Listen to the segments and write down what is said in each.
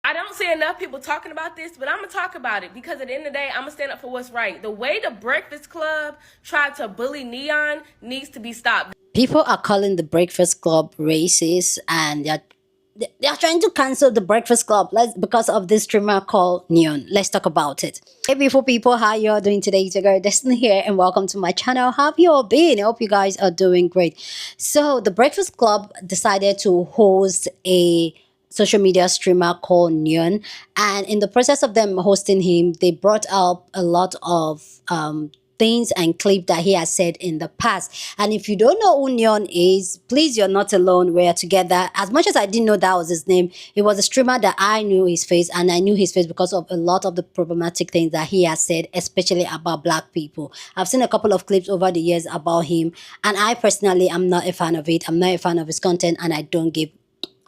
I don't see enough people talking about this, but I'm going to talk about it because at the end of the day, I'm going to stand up for what's right. The way the Breakfast Club tried to bully Neon needs to be stopped. People are calling the Breakfast Club racist, and they're trying to cancel the Breakfast Club because of this streamer called Neon. Let's talk about it. Hey, beautiful people, how you all doing today? It's your girl Destiny here, and welcome to my channel. How have you all been? I hope you guys are doing great. So the Breakfast Club decided to host a social media streamer called Neon, and in the process of them hosting him, they brought up a lot of things and clips that he has said in the past. And if you don't know who Neon is, please, you're not alone. We're together. As much as I didn't know that was his name, it was a streamer that I knew his face, and I knew his face because of a lot of the problematic things that he has said, especially about black people. I've seen a couple of clips over the years about him, and I personally am not a fan of it. I'm not a fan of his content, and I don't give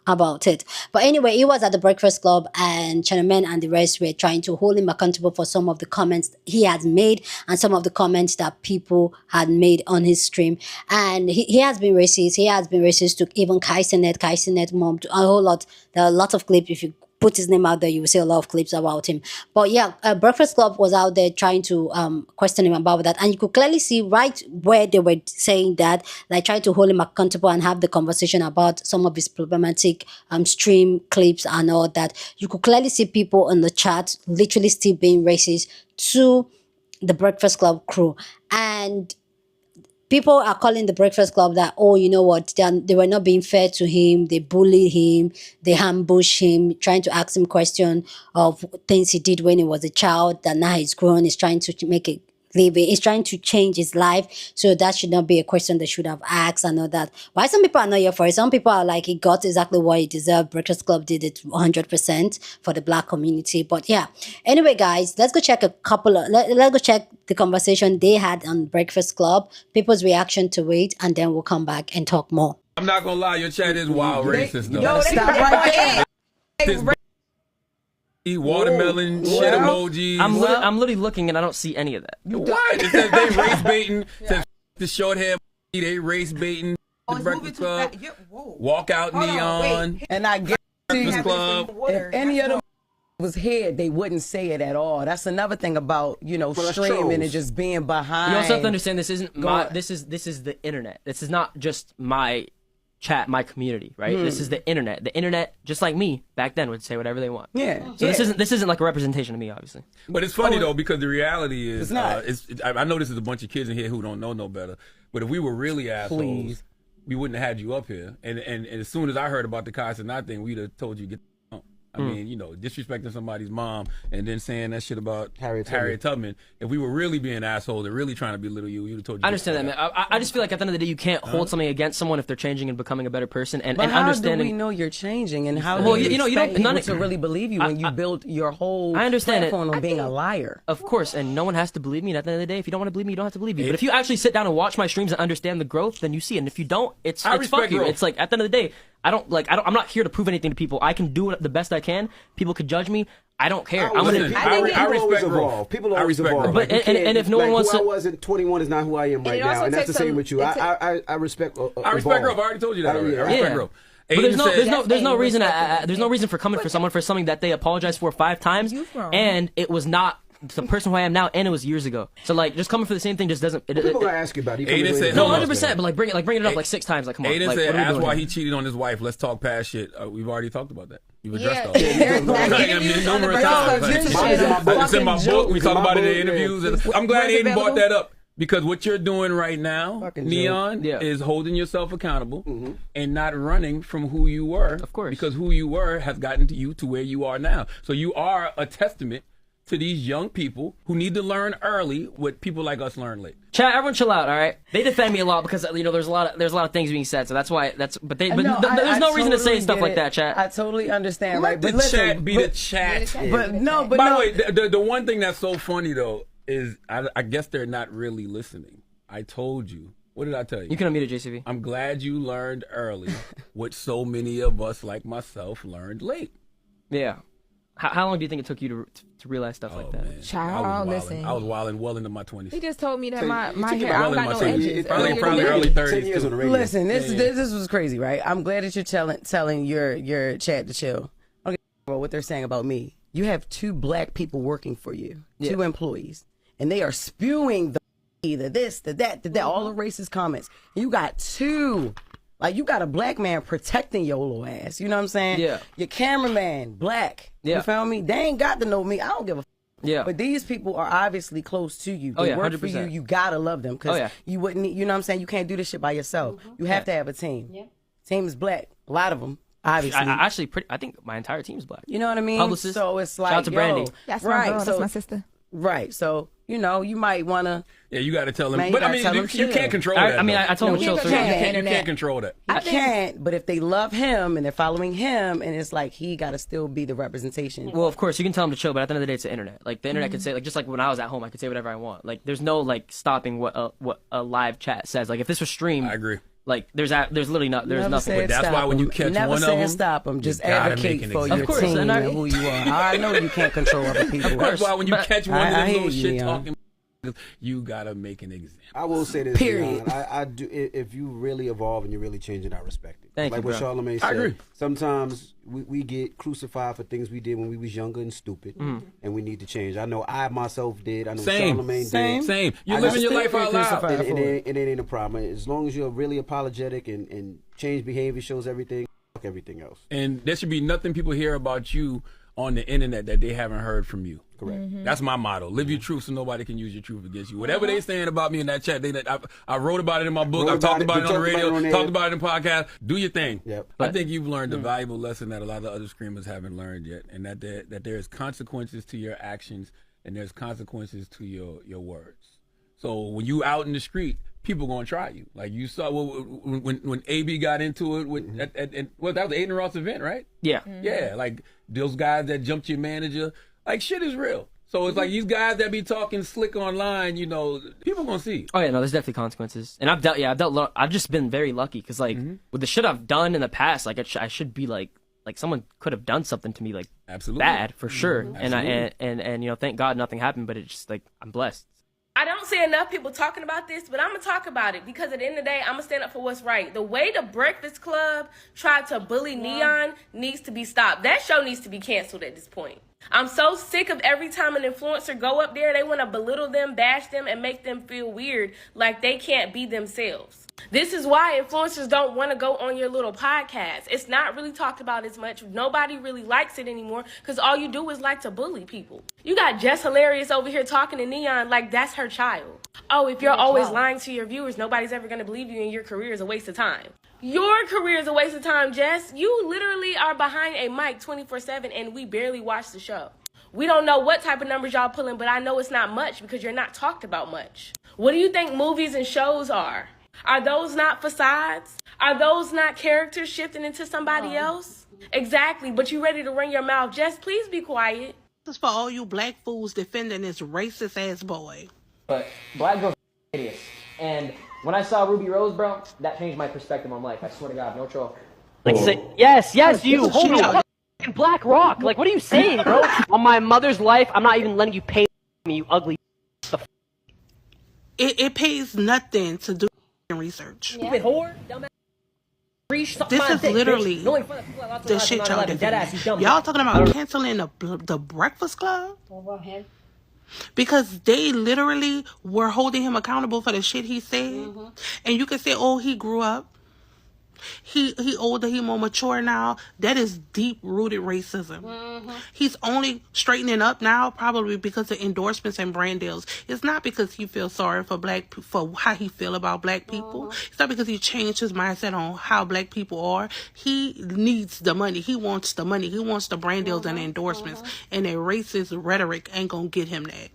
about it. But anyway, he was at the Breakfast Club, and Chinamen and the rest were trying to hold him accountable for some of the comments he has made and some of the comments that people had made on his stream. And he has been racist. He has been racist to even Kaisenet mom, to a whole lot. There are a lot of clips. If you put his name out there, you will see a lot of clips about him. But yeah, Breakfast Club was out there trying to question him about that, and you could clearly see right where they were saying that, like trying to hold him accountable and have the conversation about some of his problematic stream clips and all that. You could clearly see people in the chat literally still being racist to the Breakfast Club crew, and people are calling the Breakfast Club that, oh, you know what, they were not being fair to him, they bullied him, they ambushed him, trying to ask him questions of things he did when he was a child, that now he's grown, he's trying to make a living, he's trying to change his life, so that should not be a question they should have asked and all that. Why some people are not here for it? Some people are like, he got exactly what he deserved. Breakfast Club did it 100% for the black community. But yeah, anyway guys, let's go check a couple of, let's go check the conversation they had on Breakfast Club, people's reaction to it, and then we'll come back and talk more. I'm not gonna lie, your chat is wild racist though. Yo, stop right there. Watermelon shit emojis. I'm literally looking and I don't see any of that. What? It says they race baiting. It says the short hair. They race baiting. The Breakfast Club. Walk out Neon. And I guess Breakfast Club. if any of them was here, they wouldn't say it at all. That's another thing about, you know, streaming and just being behind. You also have to understand, this isn't my, this is the internet. This is not just my chat, my community, right? This is the internet. The internet, just like me back then, would say whatever they want. Yeah. So this isn't like a representation of me, obviously. But it's funny though, because the reality is, It's not. I know this is a bunch of kids in here who don't know no better. But if we were really assholes, we wouldn't have had you up here. And as soon as I heard about the Kai Cenat thing, we'd have told you get. I mean, you know, disrespecting somebody's mom and then saying that shit about Harriet Tubman. If we were really being assholes and really trying to belittle you, you'd have told you. I understand that, man. I just feel like at the end of the day, you can't hold something against someone if they're changing and becoming a better person. And understanding. How do we know you're changing, and how Well, do you know, you don't expect none people to really believe you when you build your whole I understand platform on being a liar? Of course, and no one has to believe me. And at the end of the day, if you don't want to believe me, you don't have to believe me. But if you actually sit down and watch my streams and understand the growth, then you see it. And if you don't, it's fuck you. It's like at the end of the day, I'm not here to prove anything to people. I can do the best I can. People could judge me. I don't care. I respect growth. People always evolve. But and if no one wants who to, I was at 21 is not who I am right now, and that's the same with you. I respect. I respect growth. I already told you that already. I respect growth. But there's no reason there's no reason for coming for someone for something that they apologized for 5 times, and it was not the person who I am now, and it was years ago. So like, just coming for the same thing just doesn't. People gonna ask you about it. No, 100%. But like, bring it up like 6 times. Like, come on. Aiden said, "Ask why he cheated on his wife. Let's talk past shit." We've already talked about that. You've addressed all that. Numerous times. It's in my book. We talk about it in interviews. And I'm glad Aiden brought that up. Because what you're doing right now, Neon, is holding yourself accountable and not running from who you were. Of course. Because who you were has gotten you to where you are now. So you are a testament to these young people who need to learn early what people like us learn late. Chat, everyone chill out, all right? They defend me a lot because, you know, there's a lot of things being said, so that's why there's no reason to say stuff like that, chat. I totally understand, right? But chat be the chat. By the way, the one thing that's so funny though is I guess they're not really listening. I told you. What did I tell you? You can unmute it, JCV. I'm glad you learned early what so many of us like myself learned late. Yeah. How long do you think it took you to realize stuff like that? Man. Child, listen. I was wilding well into my 20s. He just told me that my hair, I don't got no edges. Probably early 30s. Listen, this was crazy, right? I'm glad that you're telling your chat to chill. Okay. what they're saying about me. You have 2 black people working for you, 2 employees, and they are spewing the either this, the that, all the racist comments. And you got 2, like you got a black man protecting your little ass. You know what I'm saying? Yeah. Your cameraman, black. Yeah. You feel me? They ain't got to know me. I don't give a. Yeah. But these people are obviously close to you. They work 100%. for you. You gotta love them because you wouldn't. You know what I'm saying? You can't do this shit by yourself. You have to have a team. Yeah. Team is black. A lot of them. Obviously, I think my entire team's black. You know what I mean? Publicist. So it's like, shout out to Brandy. That's right. Girl, so, that's my sister. Right. So, you know, you might want to. Yeah, you got to tell them. Man, but I mean, you can't control that. I mean, I told him to chill. You can't control that. I can't, but if they love him and they're following him, and it's like he got to still be the representation. Well, of course, you can tell him to chill, but at the end of the day, it's the internet. Like, the internet can say, like, just like when I was at home, I could say whatever I want. Like, there's no, like, stopping what a live chat says. Like, if this was streamed. I agree. Like, there's literally nothing. But that's why when you catch Never one of them, stop them. Just advocate for your course, team and and who you are. I know you can't control other people. That's why when you catch one of them little shit you, talking, you gotta make an example. I will say this. Period. I do. If you really evolve and you're really changing, I respect it. Thank like you, what bro. Charlamagne said. I agree. Sometimes we get crucified for things we did when we was younger and stupid, and we need to change. I know I myself did. I know Charlamagne did. Same. You're I living just your life out loud. And it ain't a problem. As long as you're really apologetic and change behavior shows everything, fuck everything else. And there should be nothing people hear about you on the internet that they haven't heard from you. Correct. That's my motto. Live your truth so nobody can use your truth against you. Whatever they saying about me in that chat, I wrote about it in my book. I've talked about it on the radio, talked about it in podcast. Do your thing. Yep. I think you've learned a valuable lesson that a lot of other screamers haven't learned yet, and that there's consequences to your actions and there's consequences to your words. So when you out in the street, people gonna try you. Like you saw when AB got into it with that was the Aiden Ross event, right? Yeah. Yeah, like those guys that jumped your manager. Like, shit is real. So it's like these guys that be talking slick online, you know, people gonna see. Oh yeah, no, there's definitely consequences, and I've just been very lucky because like with the shit I've done in the past, like I should be like someone could have done something to me like absolutely bad for sure, Absolutely. and you know, thank God nothing happened, but it's just like I'm blessed. I don't see enough people talking about this, but I'm going to talk about it because at the end of the day, I'm going to stand up for what's right. The way the Breakfast Club tried to bully Neon needs to be stopped. That show needs to be canceled at this point. I'm so sick of every time an influencer go up there, they want to belittle them, bash them, and make them feel weird like they can't be themselves. This is why influencers don't want to go on your little podcast. It's not really talked about as much. Nobody really likes it anymore because all you do is like to bully people. You got Jess Hilarious over here talking to Neon like that's her child. Oh, if you're always lying to your viewers, nobody's ever going to believe you and your career is a waste of time. Your career is a waste of time, Jess. You literally are behind a mic 24/7 and we barely watch the show. We don't know what type of numbers y'all pulling, but I know it's not much because you're not talked about much. What do you think movies and shows are? Are those not facades? Are those not characters shifting into somebody else? Exactly, but you ready to run your mouth. Jess, please be quiet. This is for all you black fools defending this racist ass boy. But black girls are idiots. And when I saw Ruby Rose, bro, that changed my perspective on life. I swear to God, no troll. Like, say, yes, you. Hold on. Black Rock. Like, what are you saying, bro? On my mother's life, I'm not even letting you pay me, you ugly. It pays nothing to do research. Stupid whore, dumbass. This is literally the shit y'all doing. Y'all talking about canceling the Breakfast Club? Because they literally were holding him accountable for the shit he said. And you can say, oh, he grew up. He older, he more mature now. That is deep-rooted racism. He's only straightening up now probably because of endorsements and brand deals. It's not because he feels sorry for how he feel about black people. It's not because he changed his mindset on how black people are. He needs the money. He wants the money. He wants the brand deals and endorsements. And that racist rhetoric ain't gonna get him that.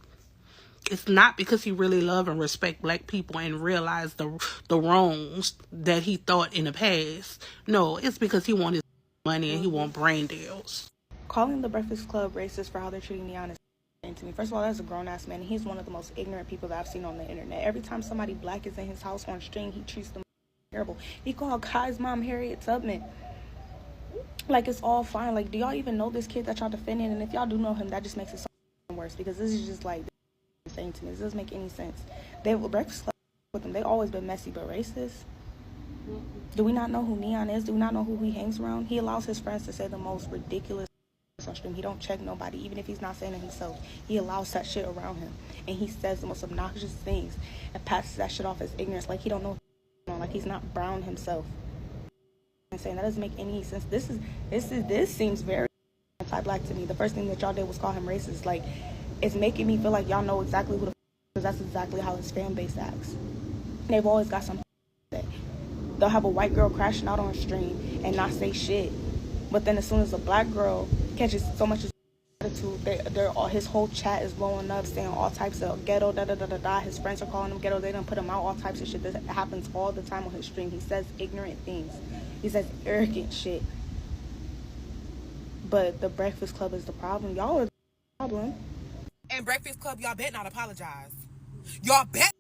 It's not because he really love and respect black people and realize the wrongs that he thought in the past. No, it's because he want his money and he want brand deals. Calling the Breakfast Club racist for how they're treating Neon is to me. First of all, that's a grown-ass man. He's one of the most ignorant people that I've seen on the internet. Every time somebody black is in his house on stream, he treats them terrible. He called Kai's mom Harriet Tubman. Like, it's all fine. Like, do y'all even know this kid that y'all defending? And if y'all do know him, that just makes it so worse because this is just like saying to me, this doesn't make any sense. They have a Breakfast Club with them. They've always been messy but racist. Do we not know who Neon is? Do we not know who he hangs around? He allows his friends to say the most ridiculous on stream. He don't check nobody, even if he's not saying it himself. He allows that shit around him, and he says the most obnoxious things and passes that shit off as ignorance, like he don't know, like he's not brown himself. I'm saying that doesn't make any sense. This seems very anti-black to me. The first thing that y'all did was call him racist. Like, it's making me feel like y'all know exactly who the because that's exactly how his fan base acts. They've always got something to say. They'll have a white girl crashing out on stream and not say shit, but then as soon as a black girl catches so much attitude, his whole chat is blowing up, saying all types of ghetto, da-da-da-da-da. His friends are calling him ghetto. They done put him out, all types of shit. That happens all the time on his stream. He says ignorant things. He says arrogant shit. But the Breakfast Club is the problem. Y'all are the problem. And Breakfast Club, y'all bet not apologize. Y'all bet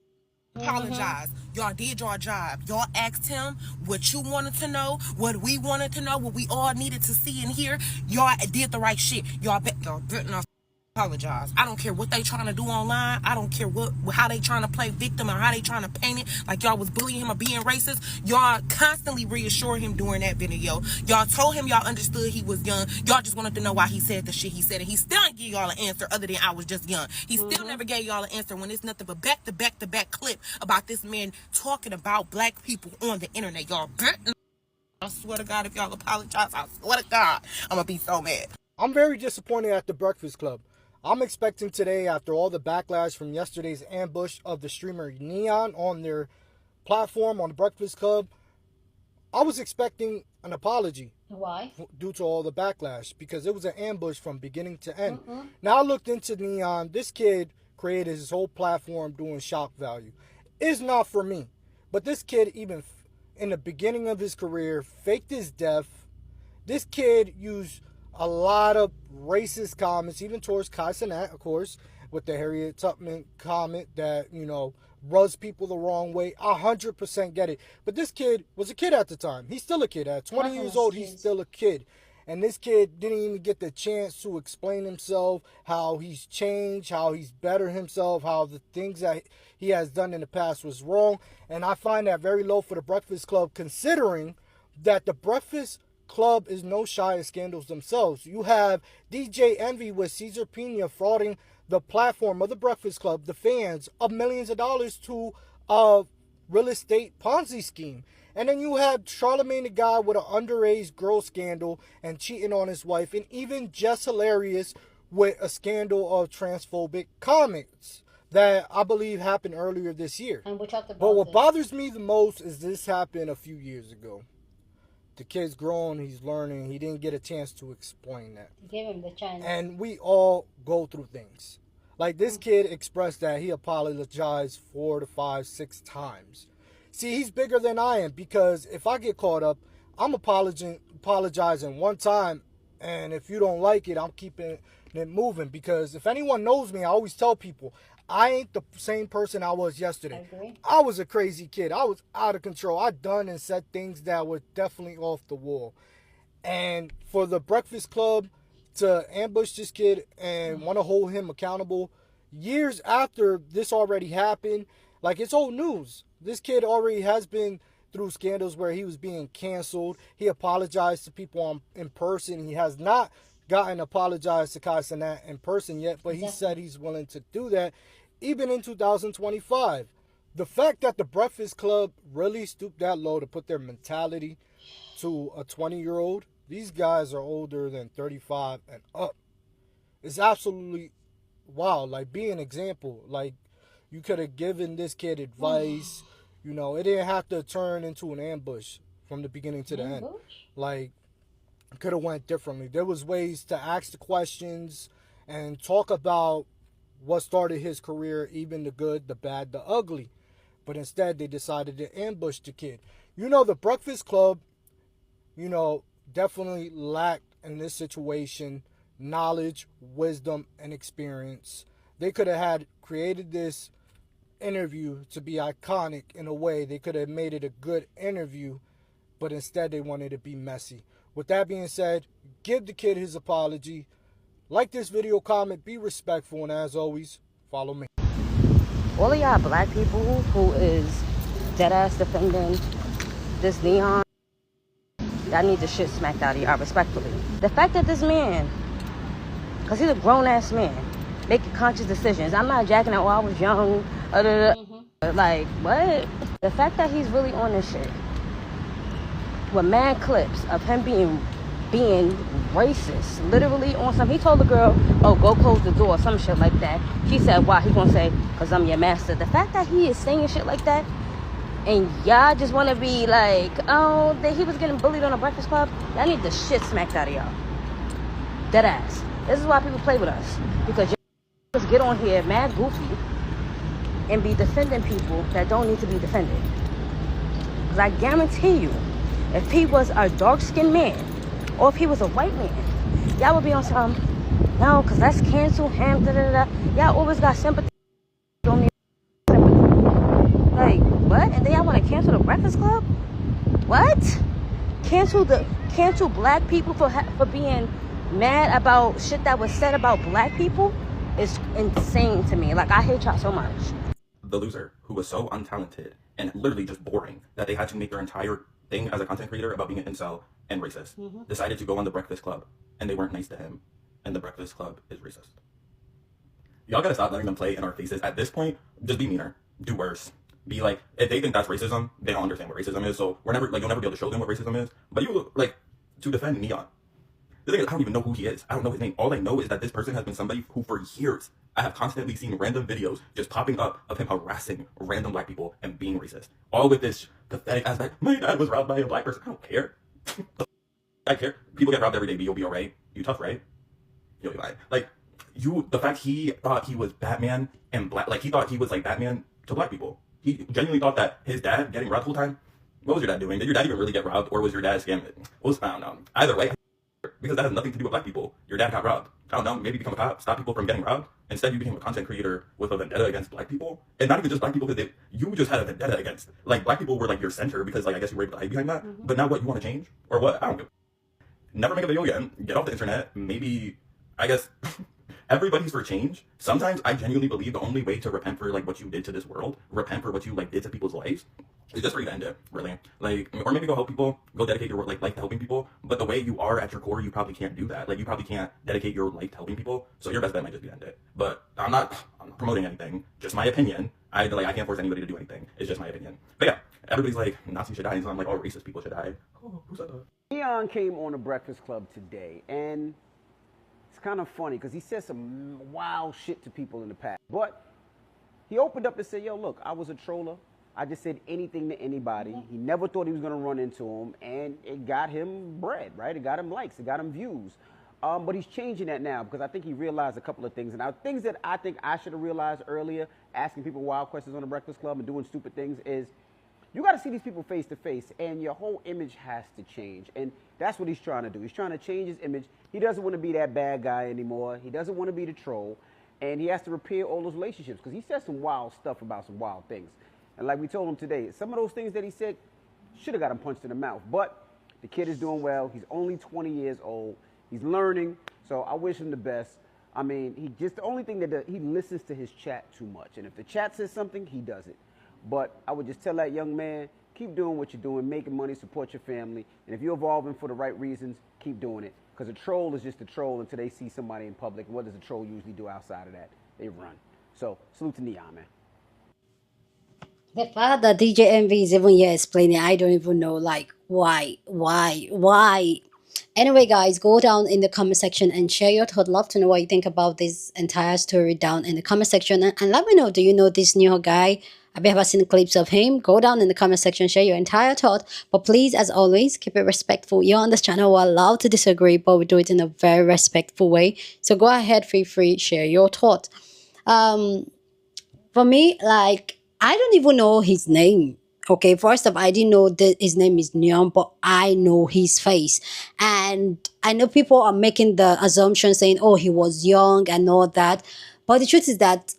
apologize. Y'all did your job. Y'all asked him what you wanted to know, what we wanted to know, what we all needed to see and hear. Y'all did the right shit. Y'all bet not apologize. I don't care what they trying to do online. I don't care how they trying to play victim or how they trying to paint it like y'all was bullying him or being racist. Y'all constantly reassured him during that video. Y'all told him y'all understood he was young. Y'all just wanted to know why he said the shit he said, and he still didn't give y'all an answer other than I was just young. He still never gave y'all an answer when it's nothing but back clip about this man talking about black people on the internet. Y'all bet. I swear to God, if y'all apologize, I swear to God, I'm gonna be so mad. I'm very disappointed at the Breakfast Club. I'm expecting today, after all the backlash from yesterday's ambush of the streamer Neon on their platform on the Breakfast Club, I was expecting an apology. Why? Due to all the backlash, because it was an ambush from beginning to end. Now I looked into Neon. This kid created his whole platform doing shock value. It's not for me. But this kid, even in the beginning of his career, faked his death. This kid used a lot of racist comments, even towards Kai Cenat, of course, with the Harriet Tubman comment that, rubs people the wrong way. 100% get it. But this kid was a kid at the time. He's still a kid. At 20 years old, he's still a kid. And this kid didn't even get the chance to explain himself, how he's changed, how he's bettered himself, how the things that he has done in the past was wrong. And I find that very low for the Breakfast Club, considering that the Breakfast Club is no shy of scandals themselves. You have DJ Envy with Cesar Pina frauding the platform of the Breakfast Club, the fans, of millions of dollars to a real estate Ponzi scheme. And then you have Charlamagne the Guy with an underage girl scandal and cheating on his wife, and even Jess Hilarious with a scandal of transphobic comments that I believe happened earlier this year. And we talked about But what bothers me the most is this happened a few years ago. The kid's grown, he's learning, he didn't get a chance to explain that. Give him the chance. And we all go through things. Like this kid expressed that he apologized 4 to 5, 6 times. See, he's bigger than I am, because if I get caught up, I'm apologizing one time, and if you don't like it, I'm keeping it moving. Because if anyone knows me, I always tell people, I ain't the same person I was yesterday. I agree. I was a crazy kid. I was out of control. I done and said things that were definitely off the wall. And for the Breakfast Club to ambush this kid and want to hold him accountable years after this already happened, like, it's old news. This kid already has been through scandals where he was being canceled. He apologized to people in person. He has not gotten apologized to Kai Cenat in person yet, but he said he's willing to do that even in 2025. The fact that the Breakfast Club really stooped that low to put their mentality to a 20-year-old, these guys are older than 35 and up, is absolutely wild. Like, be an example. Like, you could have given this kid advice. It didn't have to turn into an ambush from the beginning to the end. Like, could have went differently. There was ways to ask the questions and talk about what started his career, even the good, the bad, the ugly. But instead, they decided to ambush the kid. The Breakfast Club, definitely lacked in this situation knowledge, wisdom, and experience. They could have created this interview to be iconic in a way. They could have made it a good interview, but instead they wanted to be messy. With that being said, give the kid his apology. Like this video, comment, be respectful, and as always, follow me. All of y'all black people who is deadass defending this Neon, y'all need the shit smacked out of y'all respectfully. The fact that this man Because he's a grown-ass man making conscious decisions. I'm not jacking out, I was young. Like, what? The fact that he's really on this shit with mad clips of him being racist, literally on some. He told the girl, oh, go close the door, some shit like that. She said, why? He gonna say, because I'm your master. The fact that he is saying shit like that, and y'all just want to be like, oh, that he was getting bullied on a Breakfast Club, y'all need the shit smacked out of y'all. Dead ass. This is why people play with us, because y'all just get on here mad goofy and be defending people that don't need to be defended. Because I guarantee you, if he was a dark-skinned man, or if he was a white man, y'all would be on some, no, because let's cancel him, da-da-da-da. Y'all always got sympathy. Don't need sympathy. Like, what? And then y'all want to cancel the Breakfast Club? What? Cancel black people for being mad about shit that was said about black people is insane to me. Like, I hate y'all so much. The loser who was so untalented and literally just boring that they had to make their entire thing as a content creator about being an incel and racist, decided to go on the Breakfast Club, and they weren't nice to him, and the Breakfast Club is racist. Y'all gotta stop letting them play in our faces. At this point, just be meaner, do worse, be like, if they think that's racism, they don't understand what racism is, so you'll never be able to show them what racism is, but you, like, to defend Neon. The thing is, I don't even know who he is. I don't know his name. All I know is that this person has been somebody who, for years, I have constantly seen random videos just popping up of him harassing random black people and being racist. All with this pathetic aspect. My dad was robbed by a black person. I don't care. I care. People get robbed every day, but you'll be alright. You tough, right? You'll be fine. Like, the fact he thought he was Batman and black, like, he thought he was like Batman to black people. He genuinely thought that his dad getting robbed the whole time. What was your dad doing? Did your dad even really get robbed, or was your dad scamming? I don't know. Either way, because that has nothing to do with black people. Your dad got robbed. I don't know, maybe become a cop, stop people from getting robbed. Instead, you became a content creator with a vendetta against black people. And not even just black people, because you just had a vendetta against, like, black people were like your center, because, like, I guess you were able to hide behind that. But now what, you want to change? Or what? I don't know. Never make a video again. Get off the internet. Maybe, I guess, everybody's for change. Sometimes I genuinely believe the only way to repent for, like, what you did to this world, repent for what you, like, did to people's lives, is just for you to end it, really. Like, or maybe go help people, go dedicate your life to helping people. But the way you are at your core, you probably can't do that. Like, you probably can't dedicate your life to helping people. So your best bet might just be to end it. But I'm not promoting anything. Just my opinion. I can't force anybody to do anything. It's just my opinion. But yeah, everybody's like, Nazi should die. And so I'm like, oh, racist people should die. Oh, who said that? Leon came on the Breakfast Club today, and it's kind of funny because he said some wild shit to people in the past. But he opened up and said, yo, look, I was a troller. I just said anything to anybody. He never thought he was going to run into him, and it got him bread, right? It got him likes. It got him views. But he's changing that now because I think he realized a couple of things. And things that I think I should have realized earlier, asking people wild questions on the Breakfast Club and doing stupid things, is you got to see these people face to face, and your whole image has to change. And that's what he's trying to do. He's trying to change his image. He doesn't want to be that bad guy anymore. He doesn't want to be the troll. And he has to repair all those relationships because he said some wild stuff about some wild things. And like we told him today, some of those things that he said should have got him punched in the mouth. But the kid is doing well. He's only 20 years old. He's learning. So I wish him the best. I mean, the only thing that he listens to his chat too much. And if the chat says something, he does it. But I would just tell that young man, keep doing what you're doing, making money, support your family. And if you're evolving for the right reasons, keep doing it. Because a troll is just a troll until they see somebody in public. And what does a troll usually do outside of that? They run. So salute to Neon, man. The fact that DJ Envy is even here explaining, I don't even know, like, why? Anyway, guys, go down in the comment section and share your thought. Love to know what you think about this entire story down in the comment section. And let me know, do you know this new guy? Have you ever seen clips of him? Go down in the comment section, share your entire thought. But please, as always, keep it respectful. You're on this channel, we're allowed to disagree, but we do it in a very respectful way. So go ahead, feel free, share your thought. For me, like, I don't even know his name. Okay, first of all, I didn't know that his name is Neon, but I know his face. And I know people are making the assumption saying, oh, he was young and all that. But the truth is that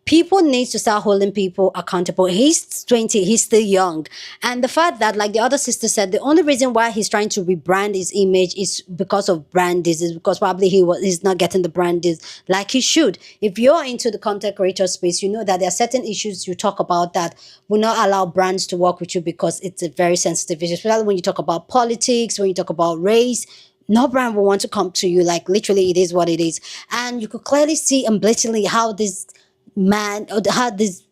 people need to start holding people accountable. He's 20, he's still young. And the fact that, like the other sister said, the only reason why he's trying to rebrand his image is because of brand deals, is because probably he's not getting the brand deals like he should. If you're into the content creator space, you know that there are certain issues you talk about that will not allow brands to work with you because it's a very sensitive issue, especially when you talk about politics, when you talk about race. no brand will want to come to you. Like, literally, it is what it is. And you could clearly see and blatantly how this man, or how this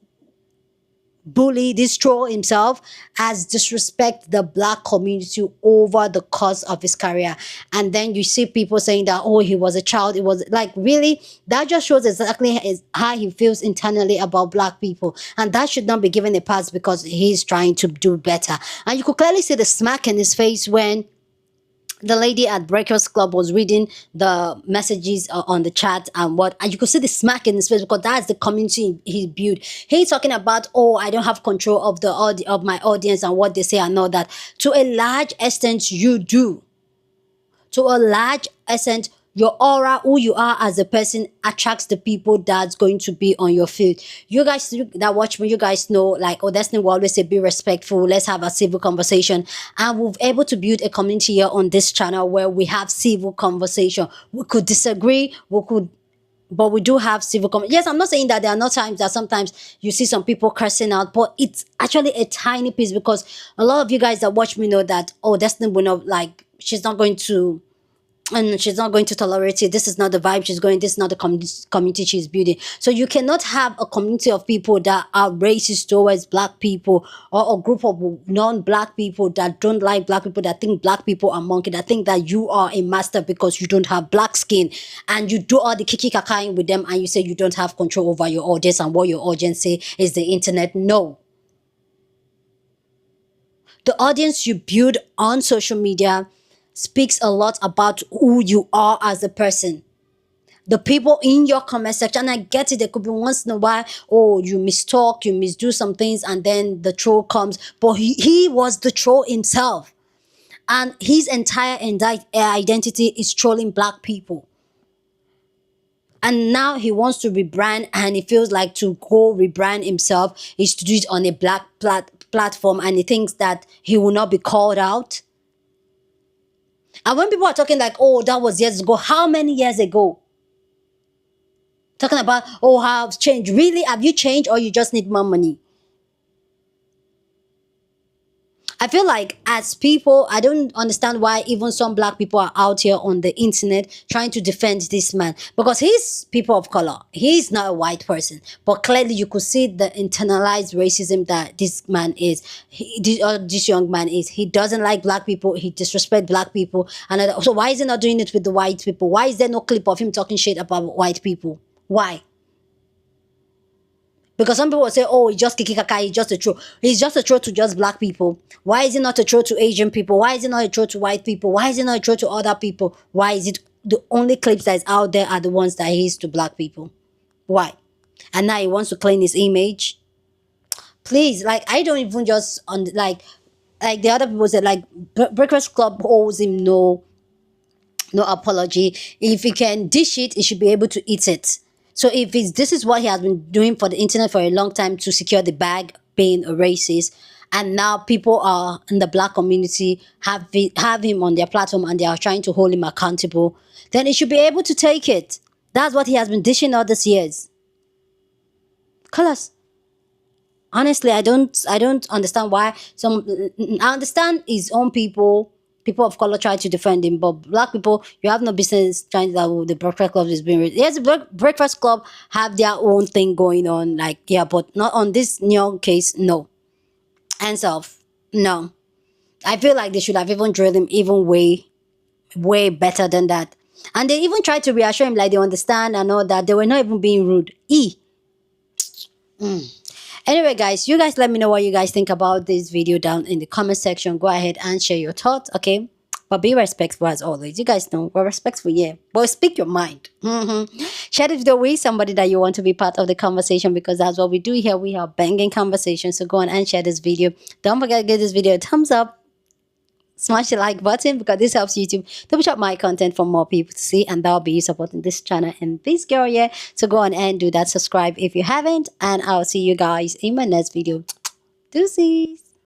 bully, this troll himself, has disrespect the black community over the course of his career. And then you see people saying that, oh, he was a child. It was like, really, that just shows exactly how he feels internally about black people. And that should not be given a pass because he's trying to do better. And you could clearly see the smack in his face when the lady at Breakfast Club was reading the messages on the chat, and you could see the smack in his face because that's the community he built. He's talking about, oh, I don't have control of of my audience and what they say and all that. To a large extent, you do. To a large extent, your aura, who you are as a person, attracts the people that's going to be on your field. You guys that watch me, you guys know, like, oh, Destiny will always say, be respectful. Let's have a civil conversation. And we've able to build a community here on this channel where we have civil conversation. We could disagree, but we do have civil conversation. Yes, I'm not saying that there are not times that sometimes you see some people cursing out, but it's actually a tiny piece because a lot of you guys that watch me know that, oh, Destiny will not, like, she's not going to tolerate it. This is not the vibe she's going. This is not the community she's building. So you cannot have a community of people that are racist towards black people, or a group of non-black people that don't like black people, that think black people are monkey, that think that you are a master because you don't have black skin, and you do all the kiki kakaing with them, and you say you don't have control over your audience, and what your audience say is the internet. No. The audience you build on social media speaks a lot about who you are as a person. The people in your comment section, and I get it, there could be once in a while, oh, you mistalk, you misdo some things, and then the troll comes. But he was the troll himself. And his entire identity is trolling black people. And now he wants to rebrand, and he feels like to go rebrand himself is to do it on a black platform, and he thinks that he will not be called out. And when people are talking like, oh, that was years ago, how many years ago? Talking about, oh, how I've changed. Really? Have you changed, or you just need more money? I feel like as people, I don't understand why even some black people are out here on the internet trying to defend this man. Because he's people of color. He's not a white person. But clearly you could see the internalized racism that this man is. This young man is. He doesn't like black people. He disrespects black people. And so why is he not doing it with the white people? Why is there no clip of him talking shit about white people? Why? Because some people will say, oh, he's just kiki kaka, he's just a troll. He's just a troll to just black people. Why is he not a troll to Asian people? Why is he not a troll to white people? Why is he not a troll to other people? Why is it the only clips that is out there are the ones that he is to black people? Why? And now he wants to clean his image. Please, like, I don't even just, like the other people said, like, Breakfast Club owes him no apology. If he can dish it, he should be able to eat it. So if this is what he has been doing for the internet for a long time to secure the bag, being a racist, and now people are in the black community have him on their platform and they are trying to hold him accountable, then he should be able to take it. That's what he has been dishing all these years. Colors. Honestly, I don't understand why I understand his own people of color try to defend him, but black people, you have no business trying to the Breakfast Club is being. Yes, the Breakfast Club have their own thing going on, like, yeah, but not on this new case, no. Hands off, no. I feel like they should have even drilled him even way better than that. And they even tried to reassure him like they understand and all that. They were not even being rude. Anyway, guys, you guys let me know what you guys think about this video down in the comment section. Go ahead and share your thoughts, okay? But be respectful as always. You guys know we're respectful, yeah. But speak your mind. Share this video with somebody that you want to be part of the conversation, because that's what we do here. We have banging conversations. So go on and share this video. Don't forget to give this video a thumbs up. Smash the like button because this helps YouTube to push up my content for more people to see, and that'll be you supporting this channel and this girl, yeah. So go on and do that. Subscribe if you haven't, and I'll see you guys in my next video. Deuces.